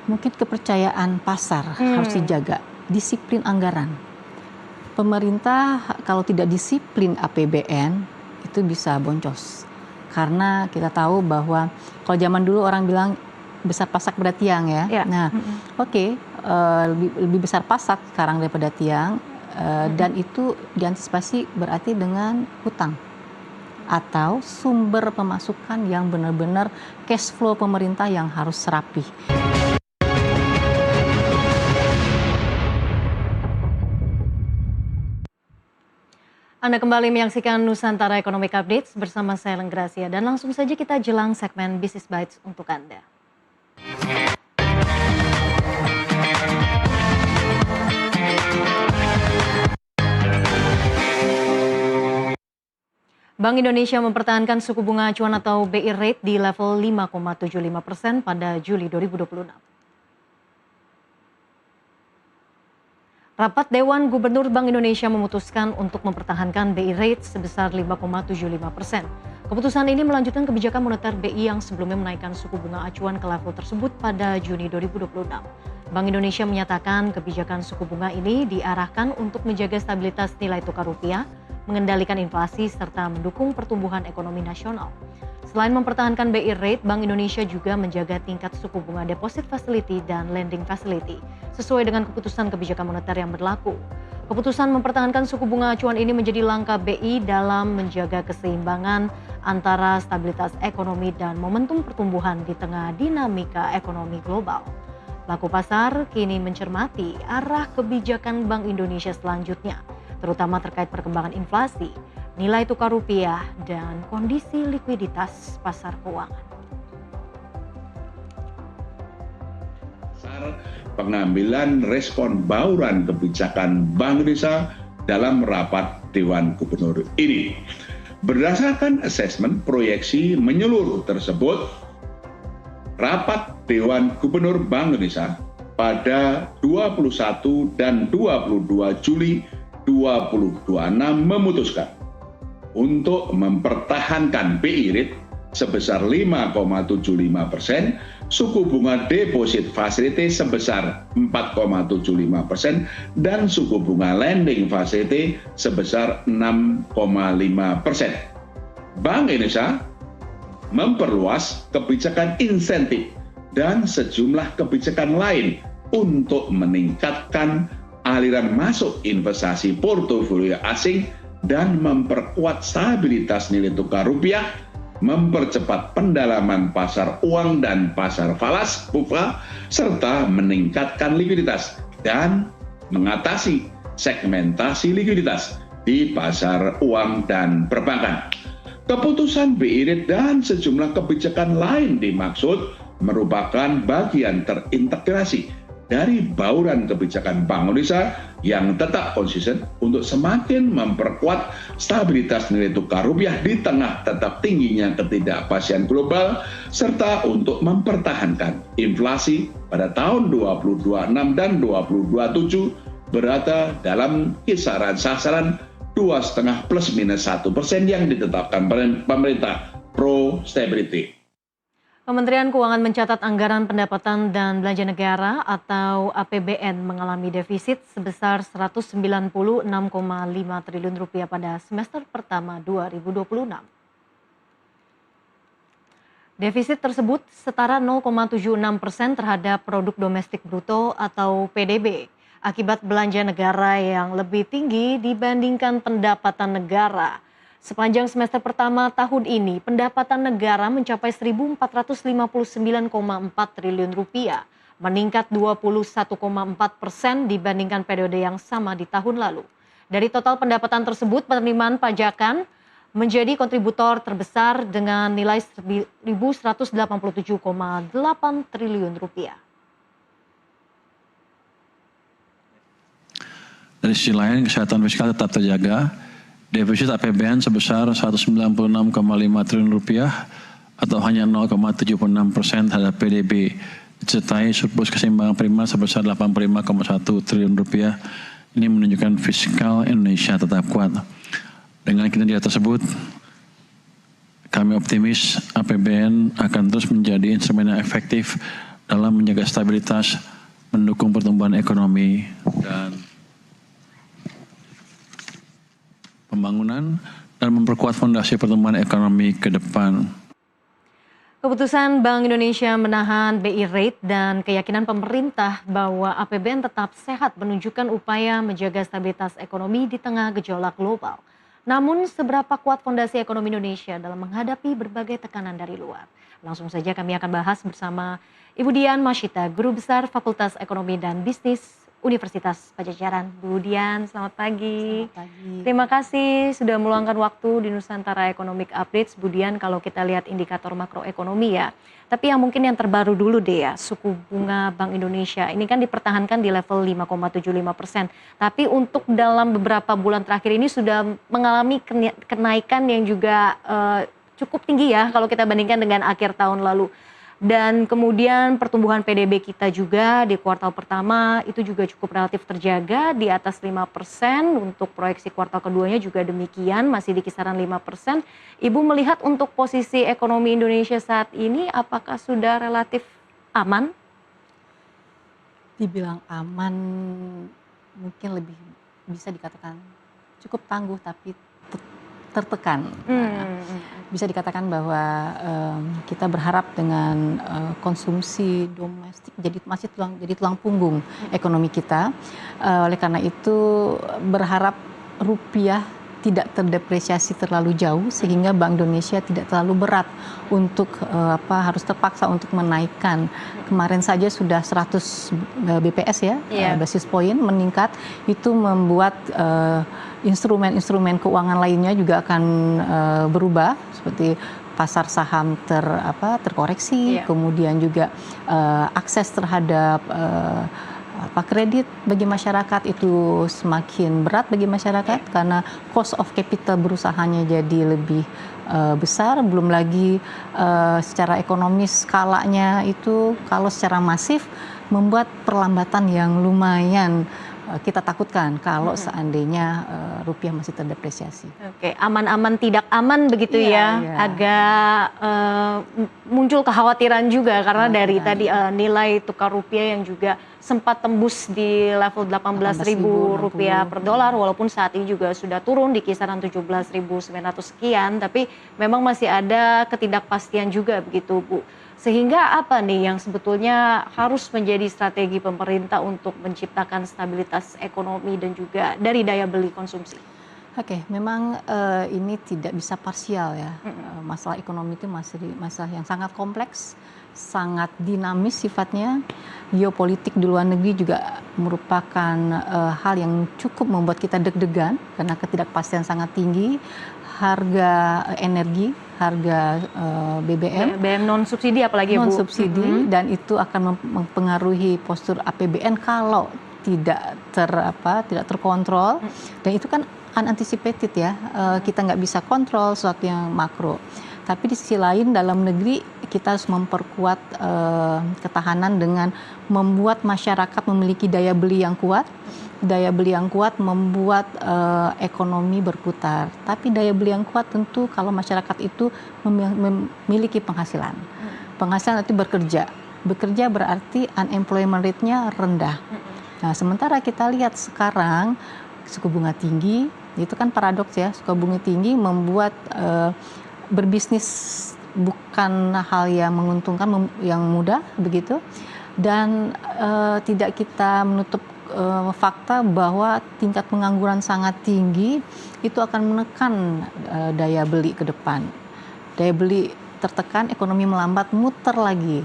Mungkin kepercayaan pasar harus dijaga, disiplin anggaran. Pemerintah kalau tidak disiplin APBN itu bisa boncos. Karena kita tahu bahwa kalau zaman dulu orang bilang besar pasak pada tiang ya. Nah, lebih besar pasak sekarang daripada tiang, dan itu diantisipasi berarti dengan hutang atau sumber pemasukan yang benar-benar cash flow pemerintah yang harus rapih. Anda kembali menyaksikan Nusantara Economic Updates bersama saya Ellen Gracia, dan langsung saja kita jelang segmen Business Bites untuk Anda. Bank Indonesia mempertahankan suku bunga acuan atau BI rate di level 5,75% pada Juli 2026. Rapat Dewan Gubernur Bank Indonesia memutuskan untuk mempertahankan BI rate sebesar 5,75%. Keputusan ini melanjutkan kebijakan moneter BI yang sebelumnya menaikkan suku bunga acuan ke level tersebut pada Juni 2026. Bank Indonesia menyatakan kebijakan suku bunga ini diarahkan untuk menjaga stabilitas nilai tukar rupiah, mengendalikan inflasi, serta mendukung pertumbuhan ekonomi nasional. Selain mempertahankan BI rate, Bank Indonesia juga menjaga tingkat suku bunga deposit facility dan lending facility sesuai dengan keputusan kebijakan moneter yang berlaku. Keputusan mempertahankan suku bunga acuan ini menjadi langkah BI dalam menjaga keseimbangan antara stabilitas ekonomi dan momentum pertumbuhan di tengah dinamika ekonomi global. Pelaku pasar kini mencermati arah kebijakan Bank Indonesia selanjutnya, terutama terkait perkembangan inflasi, nilai tukar rupiah, dan kondisi likuiditas pasar keuangan. Pengambilan respon bauran kebijakan Bank Indonesia dalam rapat Dewan Gubernur ini. Berdasarkan asesmen proyeksi menyeluruh tersebut, rapat Dewan Gubernur Bank Indonesia pada 21 dan 22 Juli 2026 memutuskan untuk mempertahankan BI rate sebesar 5,75%, suku bunga deposit facility sebesar 4,75%, dan suku bunga lending facility sebesar 6,5%. Bank Indonesia memperluas kebijakan insentif dan sejumlah kebijakan lain untuk meningkatkan aliran masuk investasi portofolio asing dan memperkuat stabilitas nilai tukar rupiah, mempercepat pendalaman pasar uang dan pasar falas (PUFA), serta meningkatkan likuiditas dan mengatasi segmentasi likuiditas di pasar uang dan perbankan. Keputusan BI rate dan sejumlah kebijakan lain dimaksud merupakan bagian terintegrasi dari bauran kebijakan Bank Indonesia yang tetap konsisten untuk semakin memperkuat stabilitas nilai tukar rupiah di tengah tetap tingginya ketidakpastian global, serta untuk mempertahankan inflasi pada tahun 2026 dan 2027 berada dalam kisaran sasaran 2,5 plus minus 1% yang ditetapkan pemerintah pro stability. Kementerian Keuangan mencatat anggaran pendapatan dan belanja negara atau APBN mengalami defisit sebesar Rp196,5 triliun pada semester pertama 2026. Defisit tersebut setara 0,76% terhadap produk domestik bruto atau PDB akibat belanja negara yang lebih tinggi dibandingkan pendapatan negara. Sepanjang semester pertama tahun ini, pendapatan negara mencapai Rp1.459,4 triliun, meningkat 21,4% dibandingkan periode yang sama di tahun lalu. Dari total pendapatan tersebut, penerimaan pajakan menjadi kontributor terbesar dengan nilai Rp1.187,8 triliun. Dari sisi lain, kesehatan fiskal tetap terjaga. Defisit APBN sebesar Rp196,5 triliun atau hanya 0,76% terhadap PDB, disertai surplus keseimbangan primer sebesar Rp85,1 triliun. Ini menunjukkan fiskal Indonesia tetap kuat. Dengan kinerja tersebut, kami optimis APBN akan terus menjadi instrumen yang efektif dalam menjaga stabilitas, mendukung pertumbuhan ekonomi dan pembangunan, dan memperkuat fondasi pertumbuhan ekonomi ke depan. Keputusan Bank Indonesia menahan BI Rate dan keyakinan pemerintah bahwa APBN tetap sehat menunjukkan upaya menjaga stabilitas ekonomi di tengah gejolak global. Namun seberapa kuat fondasi ekonomi Indonesia dalam menghadapi berbagai tekanan dari luar? Langsung saja kami akan bahas bersama Ibu Dian Masyita, Guru Besar Fakultas Ekonomi dan Bisnis Universitas Pajajaran. Bu Dian, selamat pagi. Selamat pagi. Terima kasih sudah meluangkan waktu di Nusantara Economic Updates. Bu Dian, kalau kita lihat indikator makroekonomi ya, tapi yang mungkin yang terbaru dulu deh ya, suku bunga Bank Indonesia ini kan dipertahankan di level 5,75%. Tapi untuk dalam beberapa bulan terakhir ini sudah mengalami kenaikan yang juga cukup tinggi ya kalau kita bandingkan dengan akhir tahun lalu. Dan kemudian pertumbuhan PDB kita juga di kuartal pertama itu juga cukup relatif terjaga di atas 5%. Untuk proyeksi kuartal keduanya juga demikian, masih di kisaran 5%. Ibu melihat untuk posisi ekonomi Indonesia saat ini apakah sudah relatif aman? Dibilang aman mungkin lebih bisa dikatakan cukup tangguh tapi tertekan. Bisa dikatakan bahwa kita berharap dengan konsumsi domestik jadi tulang punggung ekonomi kita. Oleh karena itu berharap rupiah tidak terdepresiasi terlalu jauh sehingga Bank Indonesia tidak terlalu berat untuk harus terpaksa untuk menaikkan. Kemarin saja sudah 100 BPS ya, basis point meningkat, itu membuat instrumen-instrumen keuangan lainnya juga akan berubah seperti pasar saham terkoreksi, kemudian juga akses terhadap kredit bagi masyarakat itu semakin berat bagi masyarakat karena cost of capital berusahanya jadi lebih besar, belum lagi secara ekonomis skalanya itu kalau secara masif membuat perlambatan yang lumayan kita takutkan kalau seandainya rupiah masih terdepresiasi. Oke, aman-aman tidak aman begitu ya. Agak muncul kekhawatiran juga karena dari tadi nilai tukar rupiah yang juga sempat tembus di level 18.000 rupiah per dolar, walaupun saat ini juga sudah turun di kisaran 17.900 sekian, tapi memang masih ada ketidakpastian juga begitu Bu. Sehingga apa nih yang sebetulnya harus menjadi strategi pemerintah untuk menciptakan stabilitas ekonomi dan juga dari daya beli konsumsi? Oke, memang ini tidak bisa parsial ya. Masalah ekonomi itu masalah yang sangat kompleks, sangat dinamis sifatnya. Geopolitik di luar negeri juga merupakan hal yang cukup membuat kita deg-degan karena ketidakpastian sangat tinggi. Harga energi, harga BBM non subsidi apalagi non subsidi, dan itu akan mempengaruhi postur APBN kalau tidak terkontrol, dan itu kan unanticipated ya, kita nggak bisa kontrol sesuatu yang makro. Tapi di sisi lain dalam negeri kita harus memperkuat ketahanan dengan membuat masyarakat memiliki daya beli yang kuat. Daya beli yang kuat membuat ekonomi berputar. Tapi daya beli yang kuat tentu kalau masyarakat itu memiliki penghasilan. Penghasilan itu bekerja. Bekerja berarti unemployment rate-nya rendah. Nah, sementara kita lihat sekarang suku bunga tinggi, itu kan paradoks ya, suku bunga tinggi membuat berbisnis bukan hal yang menguntungkan, yang mudah begitu, dan tidak kita menutup fakta bahwa tingkat pengangguran sangat tinggi itu akan menekan daya beli ke depan. Daya beli tertekan, ekonomi melambat, muter lagi.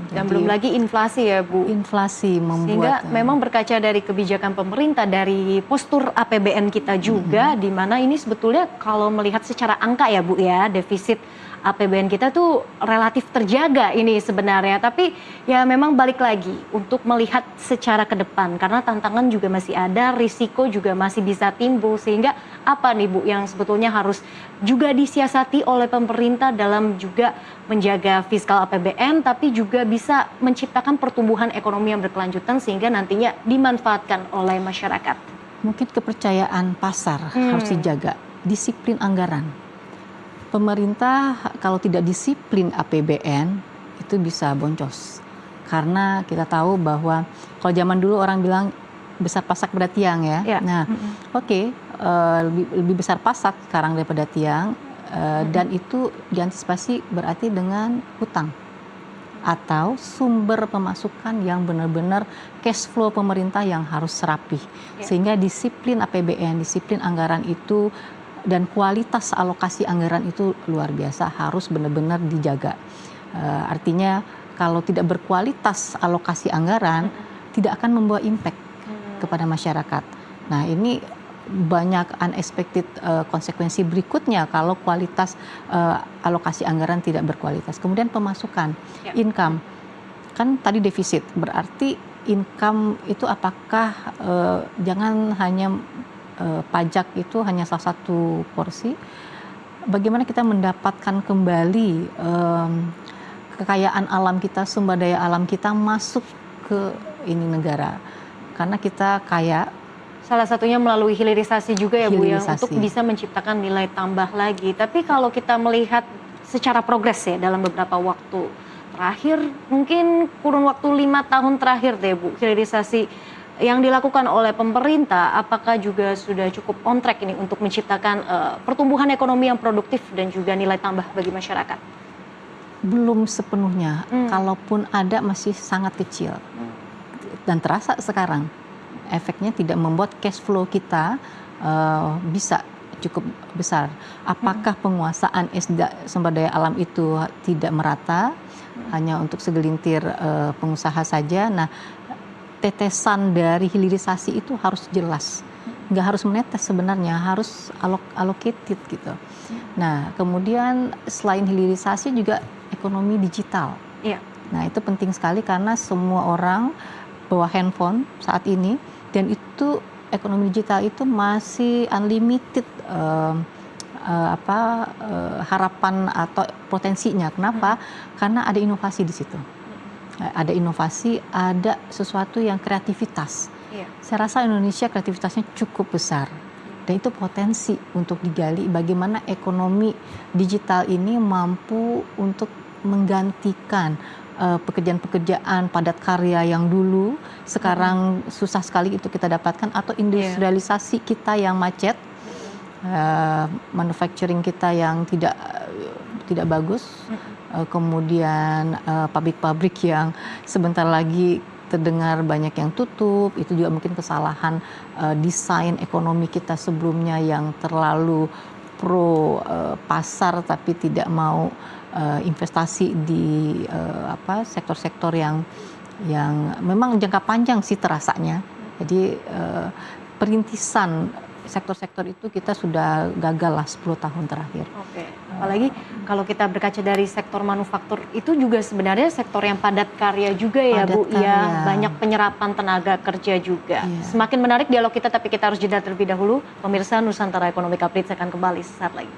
Dan belum lagi inflasi ya Bu. Inflasi membuat. Sehingga memang berkaca dari kebijakan pemerintah, dari postur APBN kita juga, di mana ini sebetulnya kalau melihat secara angka ya Bu ya, defisit APBN kita tuh relatif terjaga ini sebenarnya. Tapi ya memang balik lagi untuk melihat secara ke depan, karena tantangan juga masih ada, risiko juga masih bisa timbul. Sehingga apa nih Bu yang sebetulnya harus juga disiasati oleh pemerintah dalam juga menjaga fiskal APBN, tapi juga bisa menciptakan pertumbuhan ekonomi yang berkelanjutan sehingga nantinya dimanfaatkan oleh masyarakat. Mungkin kepercayaan pasar harus dijaga, disiplin anggaran. Pemerintah kalau tidak disiplin APBN itu bisa boncos. Karena kita tahu bahwa kalau zaman dulu orang bilang besar pasak pada tiang ya. Ya. Nah, lebih besar pasak sekarang daripada tiang, dan itu diantisipasi berarti dengan hutang atau sumber pemasukan yang benar-benar cash flow pemerintah yang harus rapih. Sehingga disiplin APBN, disiplin anggaran itu dan kualitas alokasi anggaran itu luar biasa, harus benar-benar dijaga. Artinya kalau tidak berkualitas alokasi anggaran, tidak akan membawa impact kepada masyarakat. Nah, ini banyak unexpected konsekuensi berikutnya kalau kualitas alokasi anggaran tidak berkualitas. Kemudian pemasukan, income, kan tadi defisit, berarti income itu apakah jangan hanya pajak itu hanya salah satu porsi. Bagaimana kita mendapatkan kembali kekayaan alam kita, sumber daya alam kita masuk ke ini negara, karena kita kaya. Salah satunya melalui hilirisasi juga ya Bu ya, untuk Hilirisasi. bisa menciptakan nilai tambah lagi. Tapi kalau kita melihat secara progres ya dalam beberapa waktu terakhir, mungkin kurun waktu 5 tahun terakhir deh Bu, hilirisasi yang dilakukan oleh pemerintah apakah juga sudah cukup on track ini untuk menciptakan pertumbuhan ekonomi yang produktif dan juga nilai tambah bagi masyarakat? Belum sepenuhnya, kalaupun ada masih sangat kecil. Dan terasa sekarang efeknya tidak membuat cash flow kita bisa cukup besar. Apakah penguasaan sumber daya alam itu tidak merata, hanya untuk segelintir pengusaha saja. Nah, tetesan dari hilirisasi itu harus jelas. Nggak harus menetes sebenarnya, harus allocated gitu. Nah, kemudian selain hilirisasi juga ekonomi digital. Iya. Nah, itu penting sekali karena semua orang bawa handphone saat ini, dan itu ekonomi digital itu masih unlimited harapan atau potensinya. Kenapa? Karena ada inovasi di situ. Ada inovasi, ada sesuatu yang kreativitas. Saya rasa Indonesia kreativitasnya cukup besar. Dan itu potensi untuk digali bagaimana ekonomi digital ini mampu untuk menggantikan pekerjaan-pekerjaan padat karya yang dulu sekarang susah sekali itu kita dapatkan, atau industrialisasi kita yang macet, manufacturing kita yang tidak bagus, kemudian pabrik-pabrik yang sebentar lagi terdengar banyak yang tutup, itu juga mungkin kesalahan desain ekonomi kita sebelumnya yang terlalu pro pasar tapi tidak mau investasi di sektor-sektor yang memang jangka panjang sih terasanya. Jadi perintisan sektor-sektor itu kita sudah gagal lah 10 tahun terakhir. Oke. Apalagi kalau kita berkaca dari sektor manufaktur itu juga sebenarnya sektor yang padat karya juga ya Bu ya, banyak penyerapan tenaga kerja juga. Semakin menarik dialog kita, tapi kita harus jeda terlebih dahulu. Pemirsa, Nusantara Economic Update akan kembali sesaat lagi.